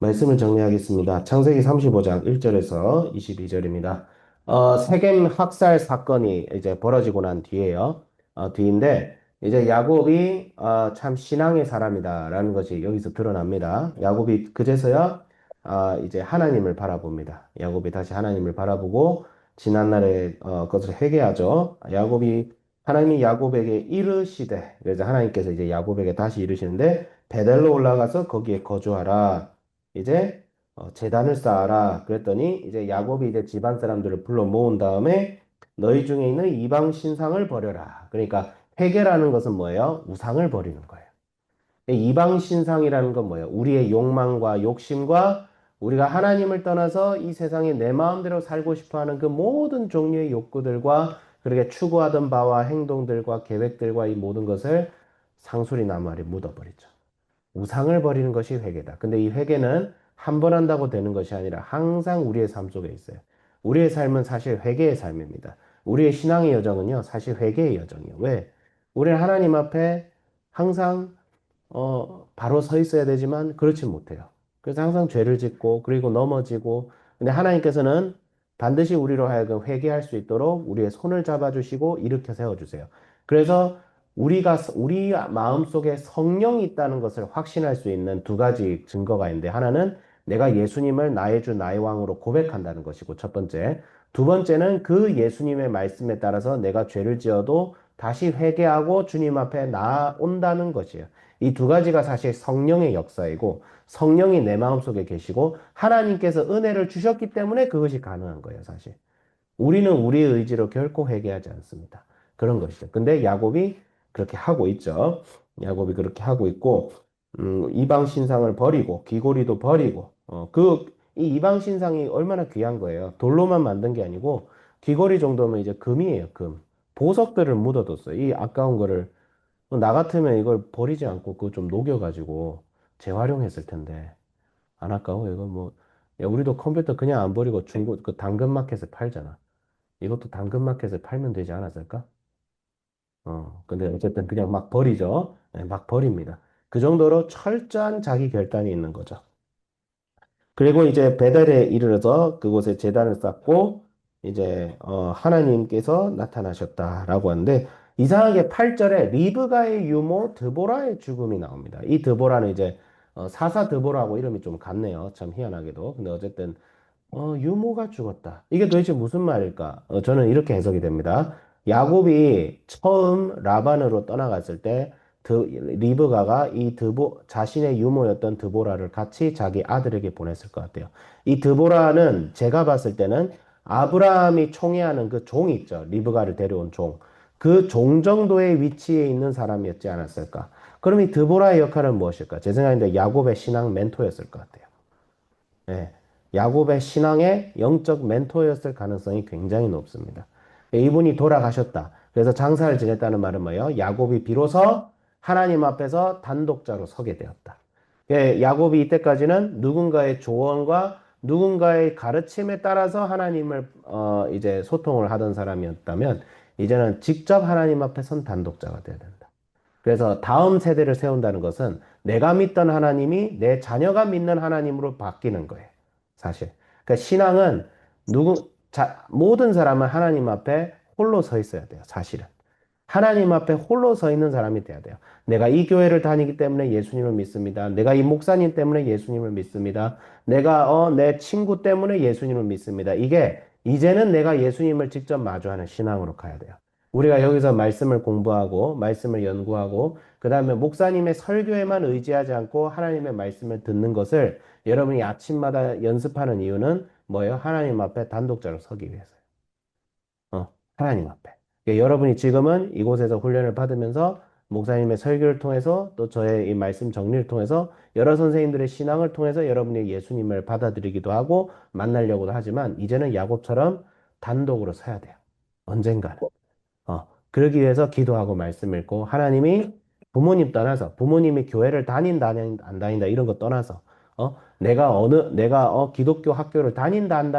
말씀을 정리하겠습니다. 창세기 35장 1절에서 22절입니다. 세겜 학살 사건이 이제 벌어지고 난 뒤에요. 뒤인데, 이제 야곱이 참 신앙의 사람이다라는 것이 여기서 드러납니다. 야곱이 그제서야 이제 하나님을 바라봅니다. 야곱이 다시 하나님을 바라보고 지난날의 것을 회개하죠. 하나님이 야곱에게 이르시되, 그래서 하나님께서 이제 야곱에게 다시 이르시는데 베델로 올라가서 거기에 거주하라. 이제 제단을 쌓아라. 그랬더니 이제 야곱이 이제 집안 사람들을 불러 모은 다음에 너희 중에 있는 이방 신상을 버려라. 그러니까 회개라는 것은 뭐예요? 우상을 버리는 거예요. 이방 신상이라는 건 뭐예요? 우리의 욕망과 욕심과 우리가 하나님을 떠나서 이 세상에 내 마음대로 살고 싶어 하는 그 모든 종류의 욕구들과 그렇게 추구하던 바와 행동들과 계획들과 이 모든 것을 상수리 나무 아래 묻어버리죠. 우상을 버리는 것이 회개다. 근데 이 회개는 한 번 한다고 되는 것이 아니라 항상 우리의 삶 속에 있어요. 우리의 삶은 사실 회개의 삶입니다. 우리의 신앙의 여정은요, 사실 회개의 여정이에요. 왜? 우리는 하나님 앞에 항상 바로 서 있어야 되지만 그렇지 못해요. 그래서 항상 죄를 짓고 그리고 넘어지고 근데 하나님께서는 반드시 우리로 하여금 회개할 수 있도록 우리의 손을 잡아주시고 일으켜 세워주세요. 그래서 우리 마음속에 성령이 있다는 것을 확신할 수 있는 두 가지 증거가 있는데 하나는 내가 예수님을 나의 주 나의 왕으로 고백한다는 것이고 첫 번째. 두 번째는 그 예수님의 말씀에 따라서 내가 죄를 지어도 다시 회개하고 주님 앞에 나아온다는 것이에요. 이 두 가지가 사실 성령의 역사이고 성령이 내 마음속에 계시고 하나님께서 은혜를 주셨기 때문에 그것이 가능한 거예요, 사실. 우리는 우리의 의지로 결코 회개하지 않습니다. 그런 것이죠. 근데 야곱이 그렇게 하고 있죠. 야곱이 그렇게 하고 있고, 이방 신상을 버리고, 귀고리도 버리고, 이 이방 신상이 얼마나 귀한 거예요. 돌로만 만든 게 아니고, 귀고리 정도면 이제 금이에요, 금. 보석들을 묻어뒀어요. 이 아까운 거를. 나 같으면 이걸 버리지 않고 그거 좀 녹여가지고 재활용했을 텐데. 안 아까워? 이거 뭐, 야, 우리도 컴퓨터 그냥 안 버리고 중고, 그 당근마켓에 팔잖아. 이것도 당근마켓에 팔면 되지 않았을까? 근데 어쨌든 그냥 막 버리죠. 네, 막 버립니다. 그 정도로 철저한 자기 결단이 있는 거죠. 그리고 이제 베델에 이르러서 그곳에 제단을 쌓고 이제 하나님께서 나타나셨다라고 하는데 이상하게 8절에 리브가의 유모 드보라의 죽음이 나옵니다. 이 드보라는 이제 사사 드보라하고 이름이 좀 같네요. 참 희한하게도. 근데 어쨌든 유모가 죽었다. 이게 도대체 무슨 말일까? 저는 이렇게 해석이 됩니다. 야곱이 처음 라반으로 떠나갔을 때 리브가가 자신의 유모였던 드보라를 같이 자기 아들에게 보냈을 것 같아요. 이 드보라는 제가 봤을 때는 아브라함이 총애하는 그 종이 있죠. 리브가를 데려온 종. 그 종 정도의 위치에 있는 사람이었지 않았을까? 그럼 이 드보라의 역할은 무엇일까? 제 생각인데 야곱의 신앙 멘토였을 것 같아요. 예, 야곱의 신앙의 영적 멘토였을 가능성이 굉장히 높습니다. 예, 이분이 돌아가셨다. 그래서 장사를 지냈다는 말은 뭐예요? 야곱이 비로소 하나님 앞에서 단독자로 서게 되었다. 예, 야곱이 이때까지는 누군가의 조언과 누군가의 가르침에 따라서 하나님을 이제 소통을 하던 사람이었다면 이제는 직접 하나님 앞에 선 단독자가 되어야 된다. 그래서 다음 세대를 세운다는 것은 내가 믿던 하나님이 내 자녀가 믿는 하나님으로 바뀌는 거예요. 사실. 그러니까 신앙은 모든 사람은 하나님 앞에 홀로 서 있어야 돼요. 사실은. 하나님 앞에 홀로 서 있는 사람이 돼야 돼요. 내가 이 교회를 다니기 때문에 예수님을 믿습니다. 내가 이 목사님 때문에 예수님을 믿습니다. 내가 내 친구 때문에 예수님을 믿습니다. 이게 이제는 내가 예수님을 직접 마주하는 신앙으로 가야 돼요. 우리가 여기서 말씀을 공부하고 말씀을 연구하고 그다음에 목사님의 설교에만 의지하지 않고 하나님의 말씀을 듣는 것을 여러분이 아침마다 연습하는 이유는 뭐예요? 하나님 앞에 단독자로 서기 위해서요. 하나님 앞에. 그러니까 여러분이 지금은 이곳에서 훈련을 받으면서 목사님의 설교를 통해서 또 저의 이 말씀 정리를 통해서 여러 선생님들의 신앙을 통해서 여러분이 예수님을 받아들이기도 하고 만나려고도 하지만 이제는 야곱처럼 단독으로 서야 돼요. 언젠가는. 그러기 위해서 기도하고 말씀 읽고 하나님이 부모님 떠나서 부모님이 교회를 안 다닌다 이런 거 떠나서 내가 기독교 학교를 다닌다 안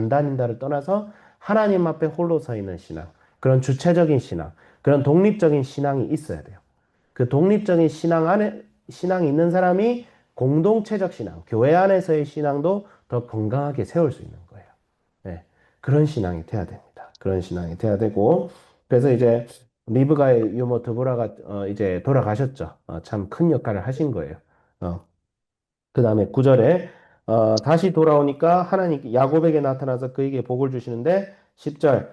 다닌다를 떠나서 하나님 앞에 홀로 서 있는 신앙 그런 주체적인 신앙 그런 독립적인 신앙이 있어야 돼요. 그 독립적인 신앙이 있는 사람이 공동체적 신앙, 교회 안에서의 신앙도 더 건강하게 세울 수 있는 거예요. 네, 그런 신앙이 돼야 됩니다. 그런 신앙이 돼야 되고, 그래서 이제 리브가의 유모 드보라가 이제 돌아가셨죠. 참 큰 역할을 하신 거예요. 어, 그 다음에 9절에 다시 돌아오니까 하나님 야곱에게 나타나서 그에게 복을 주시는데 10절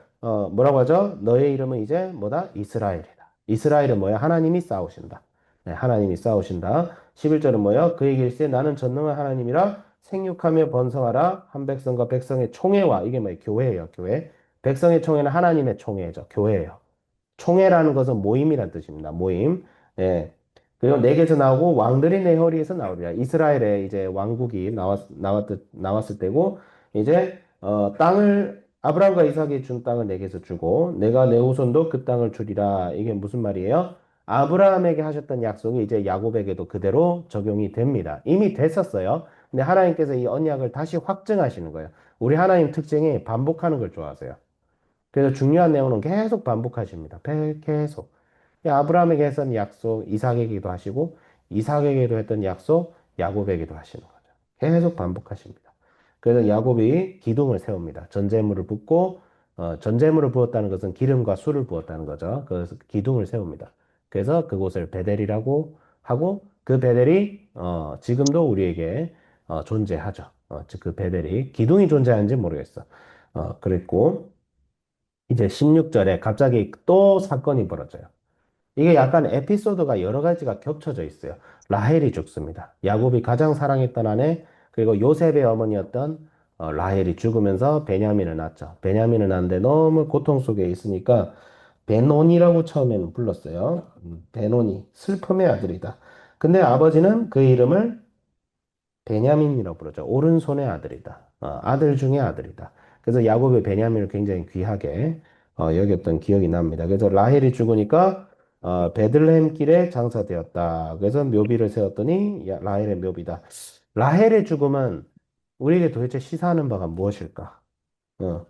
뭐라고 하죠? 너의 이름은 이제 뭐다? 이스라엘이다. 이스라엘은 뭐야? 하나님이 싸우신다. 네, 하나님이 싸우신다. 11절은 뭐야? 그에게 일세 나는 전능한 하나님이라 생육하며 번성하라. 한 백성과 백성의 총회와 이게 뭐예요? 교회예요, 교회. 백성의 총회는 하나님의 총회죠, 교회예요. 총회라는 것은 모임이란 뜻입니다. 모임. 예. 그리고 내게서 나오고 왕들이 내 허리에서 나오리라. 이스라엘의 이제 왕국이 나왔을 때고 이제 땅을 아브라함과 이삭이 준 땅을 내게서 주고 내가 내 후손도 그 땅을 주리라. 이게 무슨 말이에요? 아브라함에게 하셨던 약속이 이제 야곱에게도 그대로 적용이 됩니다. 이미 됐었어요. 근데 하나님께서 이 언약을 다시 확증하시는 거예요. 우리 하나님 특징이 반복하는 걸 좋아하세요. 그래서 중요한 내용은 계속 반복하십니다. 계속. 아브라함에게 했던 약속, 이삭에게도 하시고, 이삭에게도 했던 약속, 야곱에게도 하시는 거죠. 계속 반복하십니다. 그래서 야곱이 기둥을 세웁니다. 전제물을 붓고, 전제물을 부었다는 것은 기름과 술을 부었다는 거죠. 그래서 기둥을 세웁니다. 그래서 그곳을 베델이라고 하고, 그 베델이, 지금도 우리에게, 존재하죠. 즉, 그 베델이, 기둥이 존재하는지 모르겠어. 그랬고, 이제 16절에 갑자기 또 사건이 벌어져요. 이게 약간 에피소드가 여러 가지가 겹쳐져 있어요. 라헬이 죽습니다. 야곱이 가장 사랑했던 아내, 그리고 요셉의 어머니였던 라헬이 죽으면서 베냐민을 낳죠. 베냐민을 낳는데 너무 고통 속에 있으니까 베노니라고 처음에는 불렀어요. 베노니, 슬픔의 아들이다. 근데 아버지는 그 이름을 베냐민이라고 부르죠. 오른손의 아들이다. 아들 중에 아들이다. 그래서 야곱이 베냐민을 굉장히 귀하게 여겼던 기억이 납니다. 그래서 라헬이 죽으니까 베들레헴 길에 장사되었다. 그래서 묘비를 세웠더니 라헬의 묘비다. 라헬의 죽음은 우리에게 도대체 시사하는 바가 무엇일까? 어,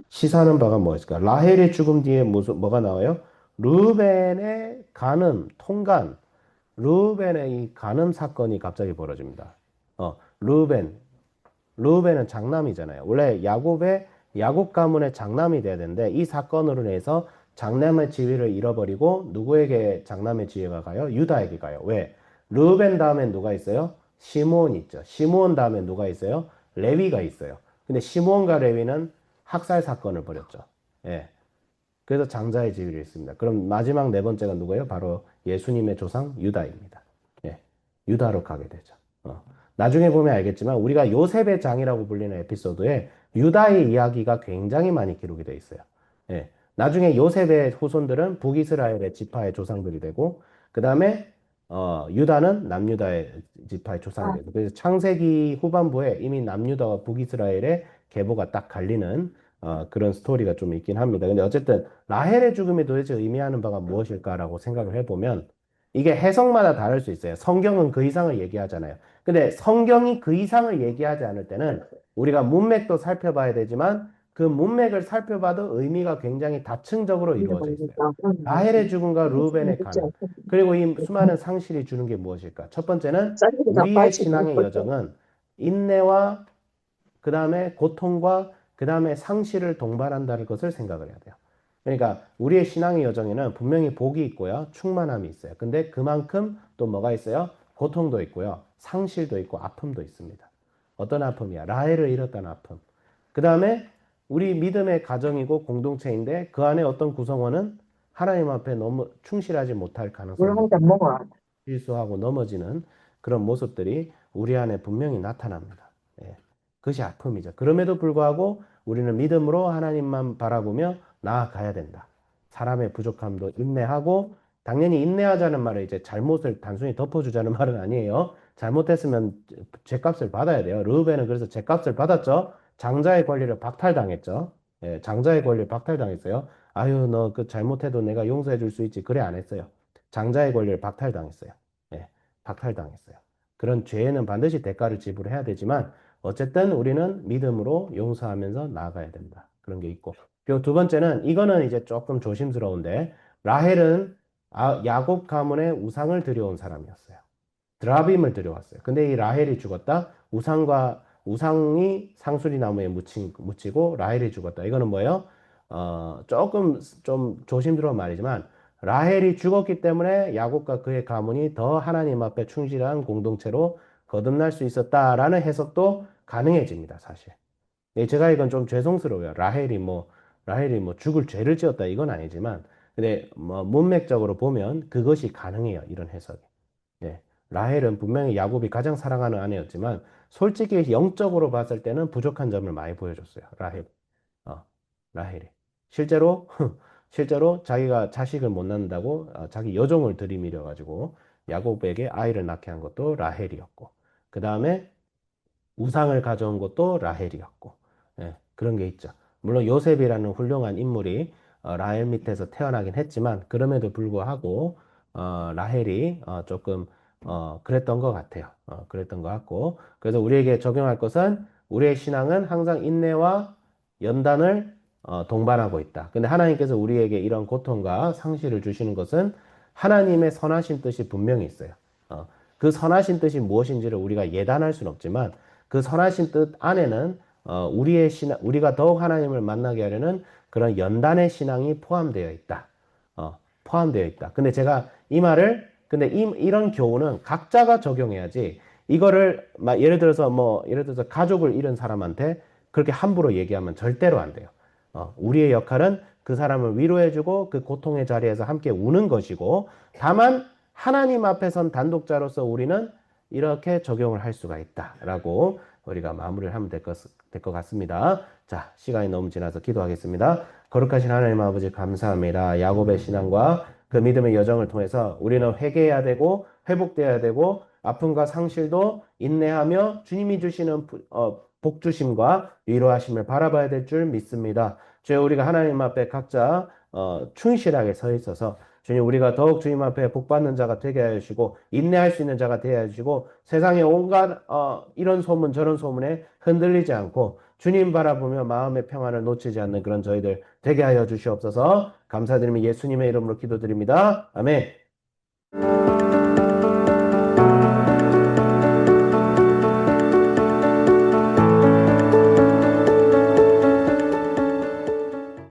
시사하는 바가 무엇일까? 라헬의 죽음 뒤에 무슨 뭐가 나와요? 르벤의 간음, 통간, 르벤의 이 간음 사건이 갑자기 벌어집니다. 르벤, 르벤은 장남이잖아요. 원래 야곱 가문의 장남이 돼야 되는데 이 사건으로 인해서 장남의 지위를 잃어버리고 누구에게 장남의 지위가 가요? 유다에게 가요. 왜? 르벤 다음엔 누가 있어요? 시므온 있죠. 시므온 다음에 누가 있어요? 레위가 있어요. 근데 시므온과 레위는 학살 사건을 벌였죠. 예. 그래서 장자의 지위를 잃습니다. 그럼 마지막 네 번째가 누구예요? 바로 예수님의 조상 유다입니다. 예. 유다로 가게 되죠. 나중에 보면 알겠지만 우리가 요셉의 장이라고 불리는 에피소드에 유다의 이야기가 굉장히 많이 기록이 되어 있어요. 예. 나중에 요셉의 후손들은 북이스라엘의 지파의 조상들이 되고 그 다음에 유다는 남유다의 지파의 조상이 되고 그래서 창세기 후반부에 이미 남유다와 북이스라엘의 계보가 딱 갈리는 그런 스토리가 좀 있긴 합니다. 근데 어쨌든 라헬의 죽음이 도대체 의미하는 바가 무엇일까라고 생각을 해보면 이게 해석마다 다를 수 있어요. 성경은 그 이상을 얘기하잖아요. 근데 성경이 그 이상을 얘기하지 않을 때는 우리가 문맥도 살펴봐야 되지만 그 문맥을 살펴봐도 의미가 굉장히 다층적으로 이루어져 있어요. 라헬의 죽음과 루벤의 가는 그리고 이 수많은 상실이 주는 게 무엇일까? 첫 번째는 우리의 신앙의 여정은 인내와 그 다음에 고통과 그 다음에 상실을 동반한다는 것을 생각을 해야 돼요. 그러니까 우리의 신앙의 여정에는 분명히 복이 있고요. 충만함이 있어요. 근데 그만큼 또 뭐가 있어요? 고통도 있고요. 상실도 있고 아픔도 있습니다. 어떤 아픔이야? 라헬을 잃었다는 아픔. 그 다음에 우리 믿음의 가정이고 공동체인데 그 안에 어떤 구성원은 하나님 앞에 너무 충실하지 못할 가능성이 물 한 잔 먹어. 실수하고 넘어지는 그런 모습들이 우리 안에 분명히 나타납니다. 예. 그것이 아픔이죠. 그럼에도 불구하고 우리는 믿음으로 하나님만 바라보며 나아가야 된다. 사람의 부족함도 인내하고 당연히 인내하자는 말은 이제 잘못을 단순히 덮어주자는 말은 아니에요. 잘못했으면 죄값을 받아야 돼요. 르우벤은 그래서 죄값을 받았죠. 장자의 권리를 박탈당했죠. 예, 장자의 권리를 박탈당했어요. 아유, 너 그 잘못해도 내가 용서해 줄 수 있지. 그래 안 했어요. 장자의 권리를 박탈당했어요. 예, 박탈당했어요. 그런 죄에는 반드시 대가를 지불해야 되지만 어쨌든 우리는 믿음으로 용서하면서 나아가야 된다. 그런 게 있고. 그리고 두 번째는 이거는 이제 조금 조심스러운데 라헬은 야곱 가문의 우상을 들여온 사람이었어요. 드라빔을 들여왔어요. 근데 이 라헬이 죽었다. 우상이 상수리 나무에 묻히고 라헬이 죽었다. 이거는 뭐예요? 조금 좀 조심스러운 말이지만 라헬이 죽었기 때문에 야곱과 그의 가문이 더 하나님 앞에 충실한 공동체로 거듭날 수 있었다라는 해석도 가능해집니다, 사실. 예, 제가 이건 좀 죄송스러워요. 라헬이 뭐 죽을 죄를 지었다 이건 아니지만, 근데 뭐 문맥적으로 보면 그것이 가능해요. 이런 해석이. 예. 라헬은 분명히 야곱이 가장 사랑하는 아내였지만, 솔직히 영적으로 봤을 때는 부족한 점을 많이 보여줬어요. 어, 라헬이. 실제로, 실제로 자기가 자식을 못 낳는다고 자기 여종을 들이밀어 가지고 야곱에게 아이를 낳게 한 것도 라헬이었고, 그 다음에 우상을 가져온 것도 라헬이었고, 예, 그런 게 있죠. 물론 요셉이라는 훌륭한 인물이 라헬 밑에서 태어나긴 했지만, 그럼에도 불구하고 라헬이 조금 그랬던 것 같아요. 그랬던 것 같고, 그래서 우리에게 적용할 것은 우리의 신앙은 항상 인내와 연단을 동반하고 있다. 근데 하나님께서 우리에게 이런 고통과 상실을 주시는 것은 하나님의 선하신 뜻이 분명히 있어요. 어, 그 선하신 뜻이 무엇인지를 우리가 예단할 수는 없지만 그 선하신 뜻 안에는 우리가 더욱 하나님을 만나게 하려는 그런 연단의 신앙이 포함되어 있다. 포함되어 있다. 근데 제가 근데 이런 교훈은 각자가 적용해야지, 이거를, 예를 들어서 가족을 잃은 사람한테 그렇게 함부로 얘기하면 절대로 안 돼요. 우리의 역할은 그 사람을 위로해주고 그 고통의 자리에서 함께 우는 것이고, 다만 하나님 앞에 선 단독자로서 우리는 이렇게 적용을 할 수가 있다라고 우리가 마무리를 하면 될 것 같습니다. 자, 시간이 너무 지나서 기도하겠습니다. 거룩하신 하나님 아버지 감사합니다. 야곱의 신앙과 그 믿음의 여정을 통해서 우리는 회개해야 되고 회복돼야 되고 아픔과 상실도 인내하며 주님이 주시는 복 주심과 위로하심을 바라봐야 될 줄 믿습니다. 주여, 우리가 하나님 앞에 각자 충실하게 서 있어서 주님, 우리가 더욱 주님 앞에 복받는 자가 되게 하여 주시고 인내할 수 있는 자가 되게 하여 주시고 세상의 온갖 이런 소문 저런 소문에 흔들리지 않고 주님 바라보며 마음의 평안을 놓치지 않는 그런 저희들 되게 하여 주시옵소서. 감사드리며 예수님의 이름으로 기도드립니다. 아멘.